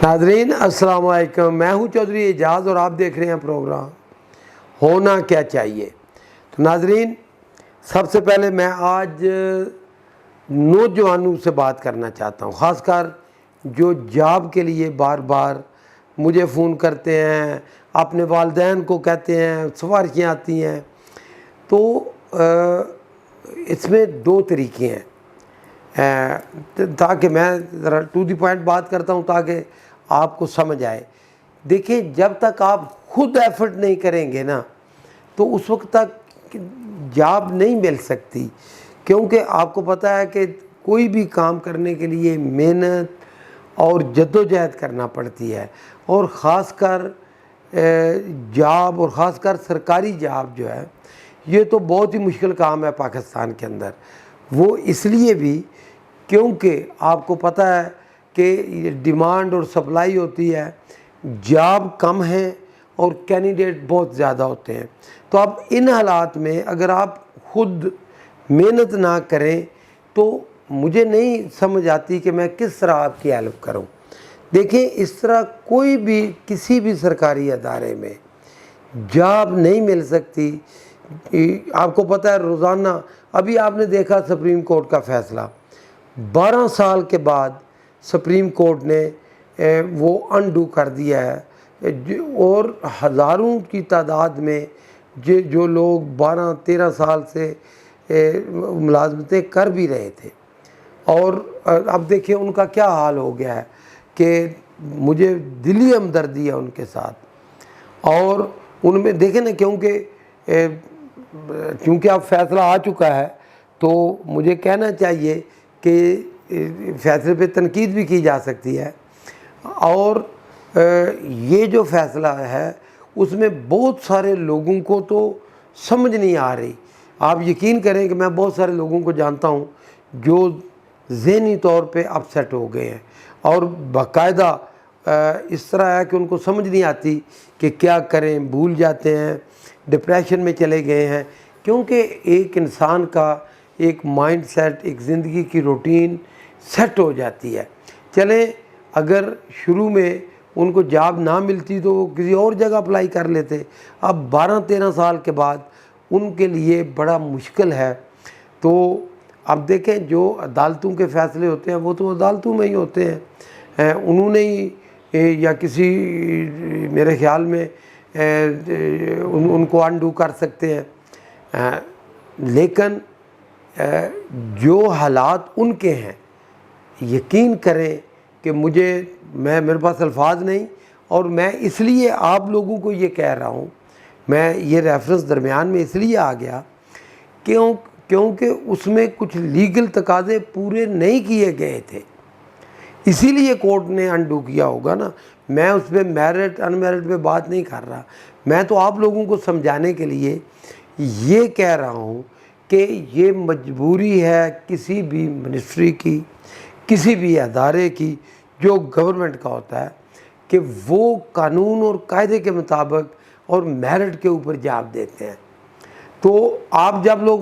ناظرین السلام علیکم، میں ہوں چودھری اعجاز اور آپ دیکھ رہے ہیں پروگرام ہونا کیا چاہیے۔ تو ناظرین، سب سے پہلے میں آج نوجوانوں سے بات کرنا چاہتا ہوں، خاص کر جو جاب کے لیے بار بار مجھے فون کرتے ہیں، اپنے والدین کو کہتے ہیں، سفارشیں آتی ہیں۔ تو اس میں دو طریقے ہیں، تاکہ میں ذرا ٹو دی پوائنٹ بات کرتا ہوں تاکہ آپ کو سمجھ آئے۔ دیکھیں، جب تک آپ خود ایفرٹ نہیں کریں گے نا تو اس وقت تک جاب نہیں مل سکتی، کیونکہ آپ کو پتہ ہے کہ کوئی بھی کام کرنے کے لیے محنت اور جدوجہد کرنا پڑتی ہے، اور خاص کر جاب اور خاص کر سرکاری جاب جو ہے یہ تو بہت ہی مشکل کام ہے پاکستان کے اندر۔ وہ اس لیے بھی کیونکہ آپ کو پتہ ہے کہ ڈیمانڈ اور سپلائی ہوتی ہے، جاب کم ہے اور کینڈیڈیٹ بہت زیادہ ہوتے ہیں۔ تو اب ان حالات میں اگر آپ خود محنت نہ کریں تو مجھے نہیں سمجھ آتی کہ میں کس طرح آپ کی ہیلپ کروں۔ دیکھیں، اس طرح کوئی بھی کسی بھی سرکاری ادارے میں جاب نہیں مل سکتی۔ آپ کو پتہ ہے روزانہ، ابھی آپ نے دیکھا سپریم کورٹ کا فیصلہ، 12 سال کے بعد سپریم کورٹ نے وہ انڈو کر دیا ہے، اور ہزاروں کی تعداد میں جو لوگ 12-13 سال سے ملازمتیں کر بھی رہے تھے، اور اب دیکھیں ان کا کیا حال ہو گیا ہے کہ مجھے دلی ہمدردی ہے ان کے ساتھ۔ اور ان میں دیکھیں نا، کیونکہ اب فیصلہ آ چکا ہے تو مجھے کہنا چاہیے کہ فیصلے پہ تنقید بھی کی جا سکتی ہے، اور یہ جو فیصلہ ہے اس میں بہت سارے لوگوں کو تو سمجھ نہیں آ رہی۔ آپ یقین کریں کہ میں بہت سارے لوگوں کو جانتا ہوں جو ذہنی طور پہ اپسیٹ ہو گئے ہیں، اور باقاعدہ اس طرح ہے کہ ان کو سمجھ نہیں آتی کہ کیا کریں، بھول جاتے ہیں، ڈپریشن میں چلے گئے ہیں، کیونکہ ایک انسان کا ایک مائنڈ سیٹ، ایک زندگی کی روٹین سیٹ ہو جاتی ہے۔ چلیں، اگر شروع میں ان کو جاب نہ ملتی تو وہ کسی اور جگہ اپلائی کر لیتے، اب 12-13 سال کے بعد ان کے لیے بڑا مشکل ہے۔ تو اب دیکھیں، جو عدالتوں کے فیصلے ہوتے ہیں وہ تو عدالتوں میں ہی ہوتے ہیں، انہوں نے ہی یا کسی میرے خیال میں ان کو انڈو کر سکتے ہیں، لیکن جو حالات ان کے ہیں، یقین کریں کہ میرے پاس الفاظ نہیں، اور میں اس لیے آپ لوگوں کو یہ کہہ رہا ہوں، میں یہ ریفرنس درمیان میں اس لیے آ گیا کیونکہ اس میں کچھ لیگل تقاضے پورے نہیں کیے گئے تھے، اسی لیے کورٹ نے انڈو کیا ہوگا نا۔ میں اس پہ میرٹ ان میرٹ پہ بات نہیں کر رہا، میں تو آپ لوگوں کو سمجھانے کے لیے یہ کہہ رہا ہوں کہ یہ مجبوری ہے کسی بھی منسٹری کی، کسی بھی ادارے کی جو گورنمنٹ کا ہوتا ہے، کہ وہ قانون اور قاعدے کے مطابق اور میرٹ کے اوپر جاب دیتے ہیں۔ تو آپ جب لوگ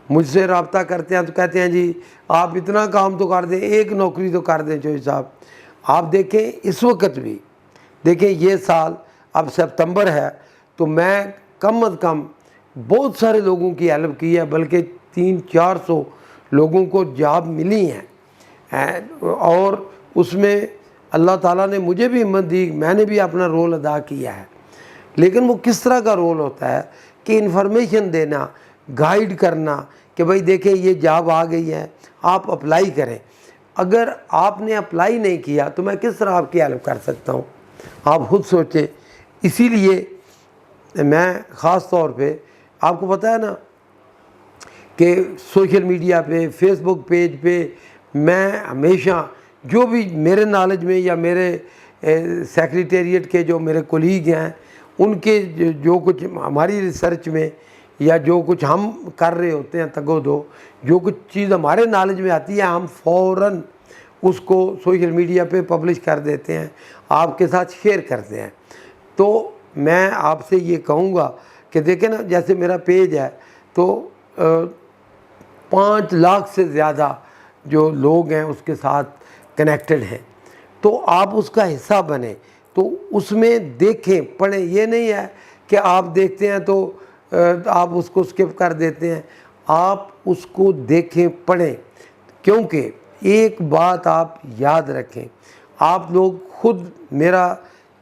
مجھ سے رابطہ کرتے ہیں تو کہتے ہیں جی آپ اتنا کام تو کر دیں، ایک نوکری تو کر دیں چوہدری صاحب۔ آپ دیکھیں، اس وقت بھی دیکھیں، یہ سال اب سپتمبر ہے تو میں کم از کم بہت سارے لوگوں کی ہیلپ کی ہے، بلکہ 300-400 لوگوں کو جاب ملی ہیں، اور اس میں اللہ تعالیٰ نے مجھے بھی ہمت دی، میں نے بھی اپنا رول ادا کیا ہے۔ لیکن وہ کس طرح کا رول ہوتا ہے کہ انفارمیشن دینا، گائیڈ کرنا کہ بھائی دیکھیں یہ جاب آ گئی ہے، آپ اپلائی کریں۔ اگر آپ نے اپلائی نہیں کیا تو میں کس طرح آپ کی ہیلپ کر سکتا ہوں؟ آپ خود سوچیں۔ اسی لیے میں خاص طور پہ، آپ کو پتہ ہے نا کہ سوشل میڈیا پہ، فیس بک پیج پہ میں ہمیشہ جو بھی میرے نالج میں یا میرے سیکریٹریٹ کے جو میرے کولیگ ہیں، ان کے جو کچھ ہماری ریسرچ میں یا جو کچھ ہم کر رہے ہوتے ہیں تگ و دو، جو کچھ چیز ہمارے نالج میں آتی ہے ہم فوراً اس کو سوشل میڈیا پہ پبلش کر دیتے ہیں، آپ کے ساتھ شیئر کرتے ہیں۔ تو میں آپ سے یہ کہوں گا کہ دیکھیں نا، جیسے میرا پیج ہے تو 5 لاکھ سے زیادہ جو لوگ ہیں اس کے ساتھ کنیکٹڈ ہیں، تو آپ اس کا حصہ بنیں، تو اس میں دیکھیں پڑھیں. یہ نہیں ہے کہ آپ دیکھتے ہیں تو آپ اس کو اسکپ کر دیتے ہیں. آپ اس کو دیکھیں پڑھیں. کیونکہ ایک بات آپ یاد رکھیں، آپ لوگ خود میرا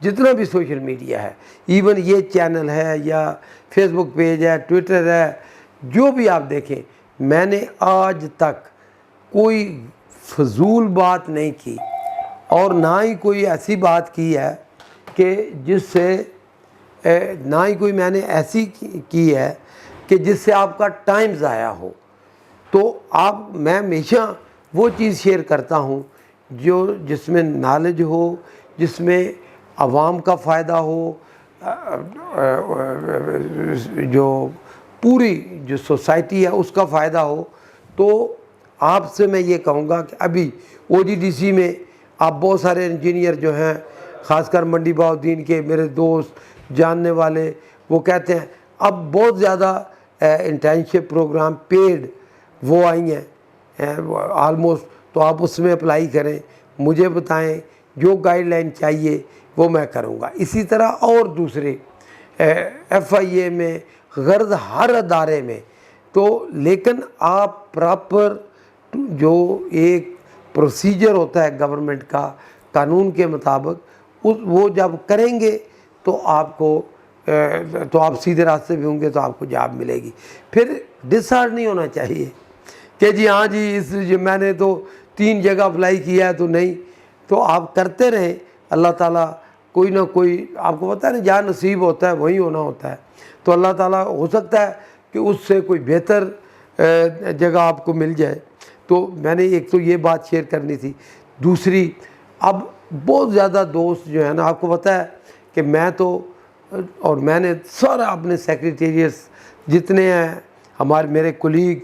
جتنا بھی سوشل میڈیا ہے، ایون یہ چینل ہے یا فیس بک پیج ہے، ٹویٹر ہے، جو بھی آپ دیکھیں، میں نے آج تک کوئی فضول بات نہیں کی اور نہ ہی کوئی ایسی بات کی ہے کہ جس سے نہ ہی کوئی میں نے ایسی کی ہے کہ جس سے آپ کا ٹائم ضائع ہو. تو میں ہمیشہ وہ چیز شیئر کرتا ہوں جس میں نالج ہو، جس میں عوام کا فائدہ ہو، جو پوری جو سوسائٹی ہے اس کا فائدہ ہو. تو آپ سے میں یہ کہوں گا کہ ابھی OGDC میں آپ بہت سارے انجینئر جو ہیں، خاص کر منڈی بہاؤالدین کے میرے دوست جاننے والے، وہ کہتے ہیں اب بہت زیادہ انٹرنشپ پروگرام پیڈ وہ آئی ہیں آلموسٹ. تو آپ اس میں اپلائی کریں، مجھے بتائیں، جو گائیڈ لائن چاہیے وہ میں کروں گا. اسی طرح اور دوسرے FIA میں، غرض ہر ادارے میں. تو لیکن آپ پراپر جو ایک پروسیجر ہوتا ہے گورنمنٹ کا قانون کے مطابق، وہ جب کریں گے تو آپ سیدھے راستے بھی ہوں گے، تو آپ کو جاب ملے گی. پھر ڈسہارٹ نہیں ہونا چاہیے کہ جی ہاں جی میں نے تو 3 جگہ اپلائی کیا ہے تو نہیں. تو آپ کرتے رہیں، اللہ تعالیٰ کوئی نہ کوئی، آپ کو پتہ ہے نا، جہاں نصیب ہوتا ہے وہیں ہونا ہوتا ہے. تو اللہ تعالیٰ ہو سکتا ہے کہ اس سے کوئی بہتر جگہ آپ کو مل جائے. تو میں نے ایک تو یہ بات شیئر کرنی تھی. دوسری، اب بہت زیادہ دوست جو ہے نا، آپ کو پتہ ہے کہ میں نے سارا اپنے سیکریٹریٹس جتنے ہیں میرے کولیگ،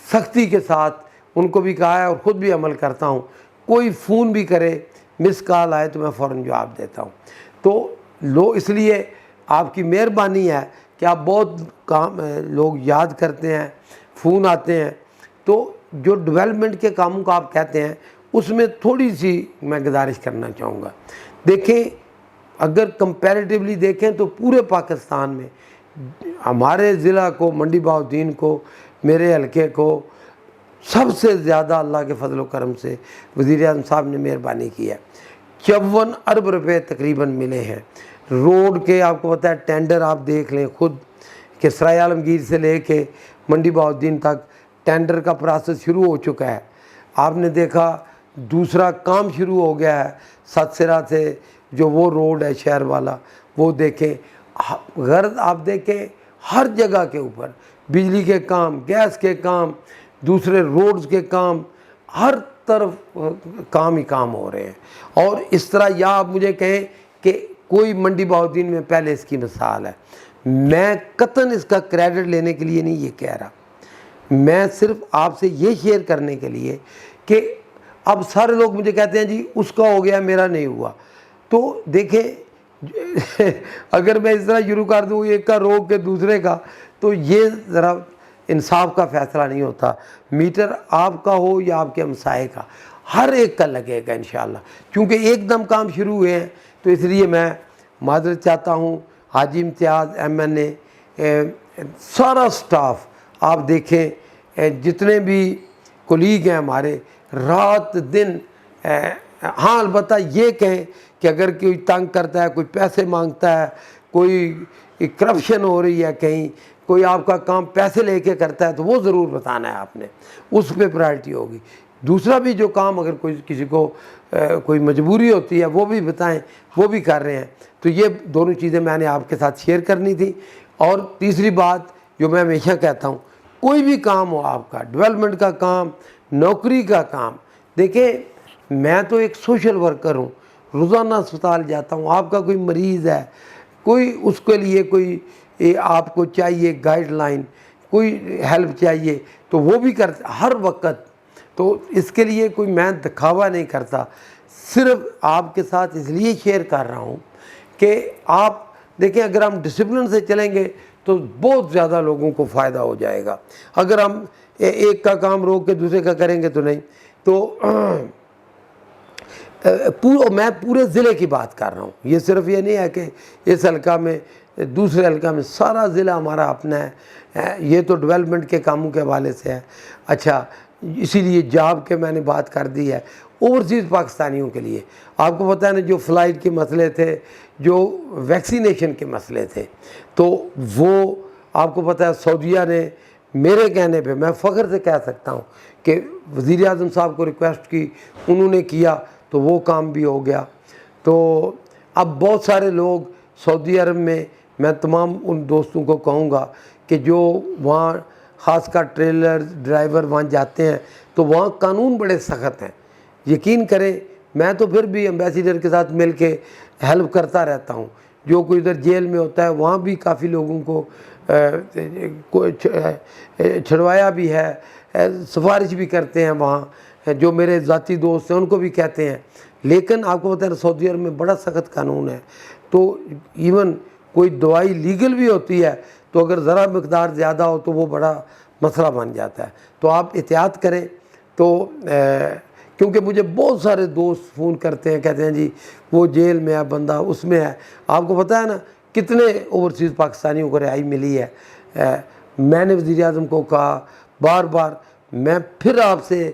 سختی کے ساتھ ان کو بھی کہا ہے اور خود بھی عمل کرتا ہوں. کوئی فون بھی کرے، مس کال آئے تو میں فوراً جواب دیتا ہوں. تو اس لیے آپ کی مہربانی ہے کہ آپ بہت لوگ یاد کرتے ہیں، فون آتے ہیں. تو جو ڈیولپمنٹ کے کاموں کا آپ کہتے ہیں، اس میں تھوڑی سی میں گزارش کرنا چاہوں گا. دیکھیں، اگر کمپیریٹیولی دیکھیں تو پورے پاکستان میں ہمارے ضلع کو، منڈی بہاؤالدین کو، میرے حلقے کو سب سے زیادہ اللہ کے فضل و کرم سے وزیر اعظم صاحب نے مہربانی کی ہے. 54 ارب روپے تقریباً ملے ہیں. روڈ کے آپ کو پتہ ہے ٹینڈر آپ دیکھ لیں خود کہ سرائے عالمگیر سے لے کے منڈی بہاؤالدین تک ٹینڈر کا پروسیس شروع ہو چکا ہے. آپ نے دیکھا دوسرا کام شروع ہو گیا ہے ستسرا سے، جو وہ روڈ ہے شہر والا، وہ دیکھیں. غرض آپ دیکھیں ہر جگہ کے اوپر بجلی کے کام، گیس کے کام، دوسرے روڈز کے کام، ہر طرف کام ہی کام ہو رہے ہیں. اور اس طرح، یا آپ مجھے کہیں کہ کوئی منڈی بہاؤالدین میں پہلے اس کی مثال ہے، میں قطعاً اس کا کریڈٹ لینے کے لیے نہیں یہ کہہ رہا، میں صرف آپ سے یہ شیئر کرنے کے لیے کہ اب سارے لوگ مجھے کہتے ہیں جی اس کا ہو گیا میرا نہیں ہوا. تو دیکھیں اگر میں اس طرح شروع کر دوں ایک کا روک کے دوسرے کا، تو یہ ذرا انصاف کا فیصلہ نہیں ہوتا. میٹر آپ کا ہو یا آپ کے ہمسائے کا، ہر ایک کا لگے گا انشاءاللہ. کیونکہ ایک دم کام شروع ہوئے ہیں، تو اس لیے میں معذرت چاہتا ہوں. حاجی امتیاز، MNA، سارا سٹاف آپ دیکھیں، جتنے بھی کولیگ ہیں ہمارے، رات دن. ہاں البتہ یہ کہیں کہ اگر کوئی تنگ کرتا ہے، کوئی پیسے مانگتا ہے، کوئی کرپشن ہو رہی ہے کہیں، کوئی آپ کا کام پیسے لے کے کرتا ہے، تو وہ ضرور بتانا ہے آپ نے، اس پہ پرائرٹی ہوگی. دوسرا بھی جو کام اگر کسی کو کوئی مجبوری ہوتی ہے وہ بھی بتائیں، وہ بھی کر رہے ہیں. تو یہ دونوں چیزیں میں نے آپ کے ساتھ شیئر کرنی تھی. اور تیسری بات جو میں ہمیشہ کہتا ہوں، کوئی بھی کام ہو آپ کا، ڈیولپمنٹ کا کام، نوکری کا کام، دیکھیں میں تو ایک سوشل ورکر ہوں، روزانہ اسپتال جاتا ہوں. آپ کا کوئی مریض ہے، کوئی اس کے لیے کوئی آپ کو چاہیے گائیڈ لائن، کوئی ہیلپ چاہیے، تو وہ بھی کرتے ہر وقت. تو اس کے لیے کوئی میں دکھاوا نہیں کرتا، صرف آپ کے ساتھ اس لیے شیئر کر رہا ہوں کہ آپ دیکھیں اگر ہم ڈسپلن سے چلیں گے تو بہت زیادہ لوگوں کو فائدہ ہو جائے گا. اگر ہم ایک کا کام روک کے دوسرے کا کریں گے تو نہیں. تو میں پورے ضلع کی بات کر رہا ہوں، یہ صرف یہ نہیں ہے کہ اس حلقہ میں دوسرے حلقہ میں، سارا ضلع ہمارا اپنا ہے، یہ تو ڈیولپمنٹ کے کاموں کے حوالے سے ہے۔ اچھا، اسی لیے جاب کے میں نے بات کر دی ہے اوورسیز پاکستانیوں کے لیے۔ آپ کو پتہ ہے نا، جو فلائٹ کے مسئلے تھے، جو ویکسینیشن کے مسئلے تھے، تو وہ آپ کو پتہ ہے سعودیہ نے میرے کہنے پہ، میں فخر سے کہہ سکتا ہوں کہ وزیر اعظم صاحب کو ریکویسٹ کی، انہوں نے کیا تو وہ کام بھی ہو گیا۔ تو اب بہت سارے لوگ سعودی عرب میں تمام ان دوستوں کو کہوں گا کہ جو وہاں خاص کر ٹریلر ڈرائیور وہاں جاتے ہیں تو وہاں قانون بڑے سخت ہیں، یقین کریں۔ میں تو پھر بھی ایمبیسیڈر کے ساتھ مل کے ہیلپ کرتا رہتا ہوں، جو کوئی ادھر جیل میں ہوتا ہے وہاں بھی کافی لوگوں کو چھڑوایا بھی ہے، سفارش بھی کرتے ہیں وہاں، جو میرے ذاتی دوست ہیں ان کو بھی کہتے ہیں۔ لیکن آپ کو پتہ ہے سعودی عرب میں بڑا سخت قانون ہے، تو ایون کوئی دوائی لیگل بھی ہوتی ہے تو اگر ذرا مقدار زیادہ ہو تو وہ بڑا مسئلہ بن جاتا ہے۔ تو آپ احتیاط کریں۔ تو کیونکہ مجھے بہت سارے دوست فون کرتے ہیں، کہتے ہیں جی وہ جیل میں ہے بندہ، اس میں ہے۔ آپ کو پتہ ہے نا کتنے اوورسیز پاکستانیوں کو رہائی ملی ہے۔ میں نے وزیر اعظم کو کہا بار بار، میں پھر آپ سے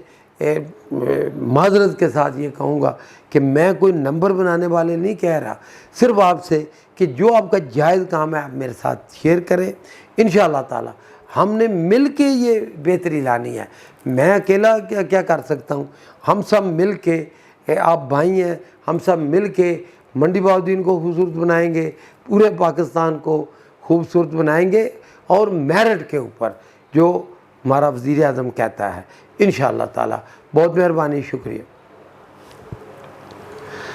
معذرت کے ساتھ یہ کہوں گا کہ میں کوئی نمبر بنانے والے نہیں کہہ رہا، صرف آپ سے کہ جو آپ کا جائز کام ہے آپ میرے ساتھ شیئر کریں۔ انشاءاللہ تعالی ہم نے مل کے یہ بہتری لانی ہے، میں اکیلا کیا کر سکتا ہوں؟ ہم سب مل کے، آپ بھائی ہیں، ہم سب مل کے منڈی بہاؤالدین کو خوبصورت بنائیں گے، پورے پاکستان کو خوبصورت بنائیں گے، اور میرٹ کے اوپر جو ہمارا وزیر اعظم کہتا ہے، انشاءاللہ تعالی۔ بہت مہربانی، شکریہ۔